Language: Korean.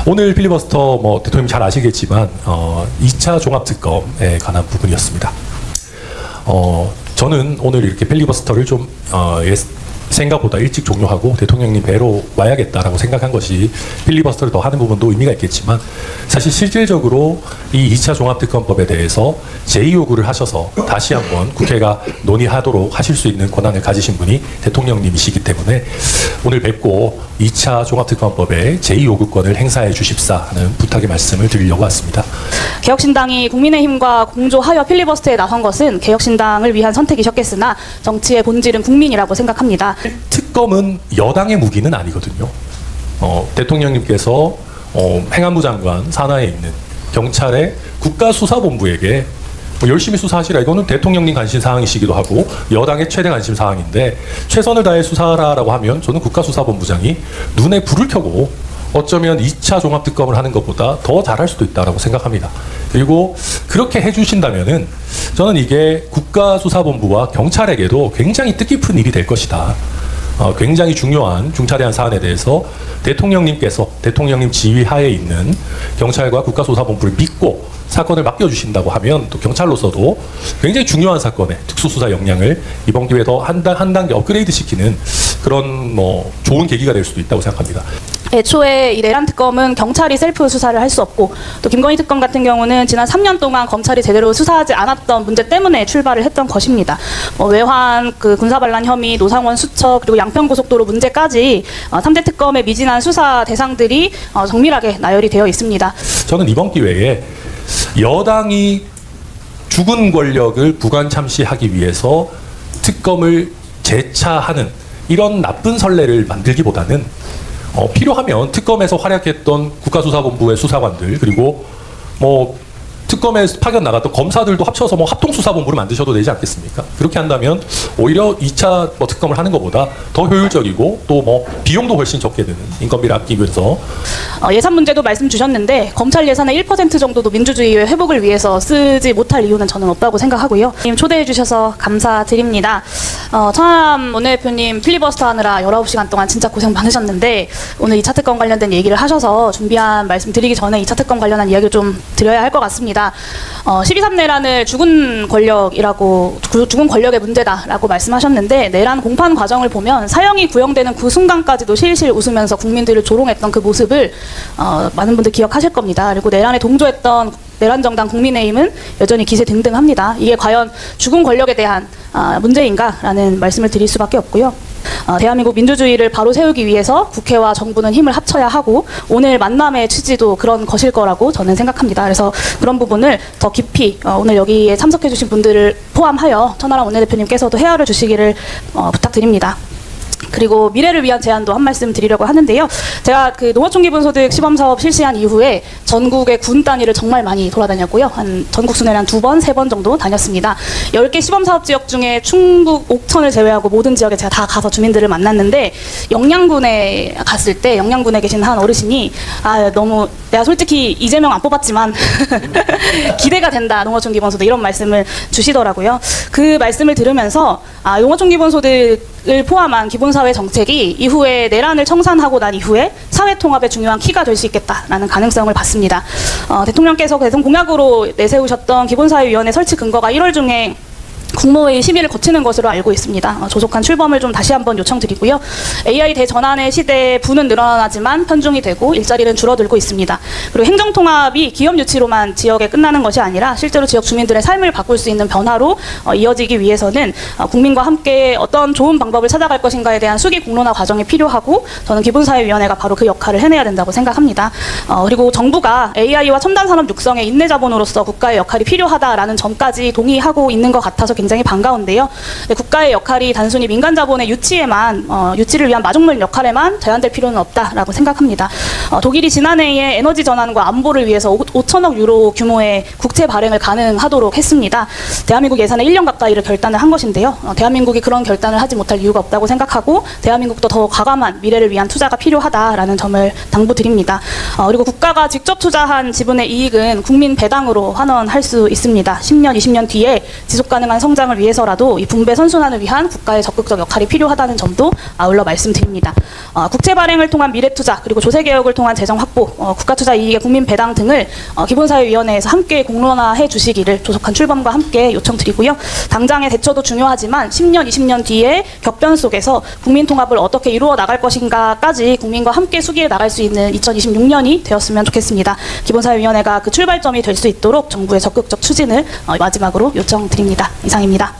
오늘 필리버스터 대통령님 잘 아시겠지만 2차 종합특검에 관한 부분이었습니다. 저는 오늘 이렇게 필리버스터를 좀 생각보다 일찍 종료하고 대통령님 뵈러 와야겠다라고 생각한 것이 필리버스터를 더 하는 부분도 의미가 있겠지만, 사실 실질적으로 이 2차 종합특검법에 대해서 제2요구를 하셔서 다시 한번 국회가 논의하도록 하실 수 있는 권한을 가지신 분이 대통령님이시기 때문에 오늘 뵙고 2차 종합특검법의 제2요구권을 행사해 주십사 하는 부탁의 말씀을 드리려고 왔습니다. 개혁신당이 국민의힘과 공조하여 필리버스터에 나선 것은 개혁신당을 위한 선택이셨겠으나 정치의 본질은 국민이라고 생각합니다. 특검은 여당의 무기는 아니거든요. 대통령님께서 행안부 장관 산하에 있는 경찰의 국가수사본부에게 열심히 수사하시라, 이거는 대통령님 관심 사항이시기도 하고 여당의 최대 관심 사항인데, 최선을 다해 수사하라고 하면 저는 국가수사본부장이 눈에 불을 켜고 어쩌면 2차 종합특검을 하는 것보다 더 잘할 수도 있다고 생각합니다. 그리고 그렇게 해주신다면은 저는 이게 국가수사본부와 경찰에게도 굉장히 뜻깊은 일이 될 것이다. 굉장히 중요한 중차대한 사안에 대해서 대통령님께서 대통령님 지휘하에 있는 경찰과 국가수사본부를 믿고 사건을 맡겨주신다고 하면 또 경찰로서도 굉장히 중요한 사건에 특수수사 역량을 이번 기회에 더 한 단계 업그레이드 시키는 그런 좋은 계기가 될 수도 있다고 생각합니다. 애초에 이 내란 특검은 경찰이 셀프 수사를 할 수 없고, 또 김건희 특검 같은 경우는 지난 3년 동안 검찰이 제대로 수사하지 않았던 문제 때문에 출발을 했던 것입니다. 외환, 군사반란 혐의, 노상원 수처, 그리고 양평고속도로 문제까지 3대 특검의 미진한 수사 대상들이 정밀하게 나열이 되어 있습니다. 저는 이번 기회에 여당이 죽은 권력을 부관 참시하기 위해서 특검을 재차하는 이런 나쁜 선례를 만들기보다는 필요하면 특검에서 활약했던 국가수사본부의 수사관들, 그리고 특검에 파견 나갔던 검사들도 합쳐서 합동수사본부를 만드셔도 되지 않겠습니까? 그렇게 한다면 오히려 2차 특검을 하는 것보다 더 효율적이고 또 비용도 훨씬 적게 드는, 인건비를 아끼면서. 예산 문제도 말씀 주셨는데, 검찰 예산의 1% 정도도 민주주의의 회복을 위해서 쓰지 못할 이유는 저는 없다고 생각하고요. 초대해 주셔서 감사드립니다. 천하람 원내대표님 필리버스터 하느라 19시간 동안 진짜 고생 많으셨는데, 오늘 2차 특검 관련된 얘기를 하셔서 준비한 말씀 드리기 전에 2차 특검 관련한 이야기를 좀 드려야 할 것 같습니다. 12.3 내란을 죽은 권력의 문제다라고 말씀하셨는데, 내란 공판 과정을 보면 사형이 구형되는 그 순간까지도 실실 웃으면서 국민들을 조롱했던 그 모습을 많은 분들 기억하실 겁니다. 그리고 내란에 동조했던 내란정당 국민의힘은 여전히 기세등등합니다. 이게 과연 죽은 권력에 대한 문제인가라는 말씀을 드릴 수밖에 없고요. 대한민국 민주주의를 바로 세우기 위해서 국회와 정부는 힘을 합쳐야 하고, 오늘 만남의 취지도 그런 것일 거라고 저는 생각합니다. 그래서 그런 부분을 더 깊이 오늘 여기에 참석해 주신 분들을 포함하여 천하람 원내대표님께서도 헤아려 주시기를 부탁드립니다. 그리고 미래를 위한 제안도 한 말씀 드리려고 하는데요. 제가 농어촌 기본소득 시범사업 실시한 이후에 전국의 군 단위를 정말 많이 돌아다녔고요. 전국 순회를 한 2번, 3번 정도 다녔습니다. 10개 시범사업 지역 중에 충북 옥천을 제외하고 모든 지역에 제가 다 가서 주민들을 만났는데, 영양군에 갔을 때 영양군에 계신 한 어르신이 너무 내가 솔직히 이재명 안 뽑았지만 기대가 된다, 농어촌 기본소득, 이런 말씀을 주시더라고요. 그 말씀을 들으면서 농어촌 기본소득을 포함한 기본사회 정책이 이후에 내란을 청산하고 난 이후에 사회통합의 중요한 키가 될 수 있겠다라는 가능성을 봤습니다. 대통령께서 대선 공약으로 내세우셨던 기본사회위원회 설치 근거가 1월 중에 국무회의 심의를 거치는 것으로 알고 있습니다. 조속한 출범을 좀 다시 한번 요청드리고요. AI 대전환의 시대에 부는 늘어나지만 편중이 되고 일자리는 줄어들고 있습니다. 그리고 행정통합이 기업 유치로만 지역에 끝나는 것이 아니라 실제로 지역 주민들의 삶을 바꿀 수 있는 변화로 이어지기 위해서는 국민과 함께 어떤 좋은 방법을 찾아갈 것인가에 대한 수기 공론화 과정이 필요하고, 저는 기본사회위원회가 바로 그 역할을 해내야 된다고 생각합니다. 그리고 정부가 AI와 첨단산업 육성의 인내자본으로서 국가의 역할이 필요하다라는 점까지 동의하고 있는 것 같아서 굉장히 반가운데요. 국가의 역할이 단순히 민간 자본의 유치를 위한 마중물 역할에만 제한될 필요는 없다라고 생각합니다. 독일이 지난해에 에너지 전환과 안보를 위해서 5천억 유로 규모의 국채 발행을 가능하도록 했습니다. 대한민국 예산의 1년 가까이를 결단을 한 것인데요. 대한민국이 그런 결단을 하지 못할 이유가 없다고 생각하고, 대한민국도 더 과감한 미래를 위한 투자가 필요하다라는 점을 당부드립니다. 그리고 국가가 직접 투자한 지분의 이익은 국민 배당으로 환원할 수 있습니다. 10년, 20년 뒤에 지속가능한 성장 성장을 위해서라도 이 분배 선순환을 위한 국가의 적극적 역할이 필요하다는 점도 아울러 말씀드립니다. 국채 발행을 통한 미래 투자 그리고 조세 개혁을 통한 재정 확보, 국가 투자 이익의 국민 배당 등을 기본사회위원회에서 함께 공론화해 주시기를 조속한 출범과 함께 요청드리고요. 당장의 대처도 중요하지만 10년, 20년 뒤에 격변 속에서 국민 통합을 어떻게 이루어 나갈 것인가까지 국민과 함께 수기해 나갈 수 있는 2026년이 되었으면 좋겠습니다. 기본사회위원회가 그 출발점이 될 수 있도록 정부의 적극적 추진을 마지막으로 요청드립니다. 이상입니다.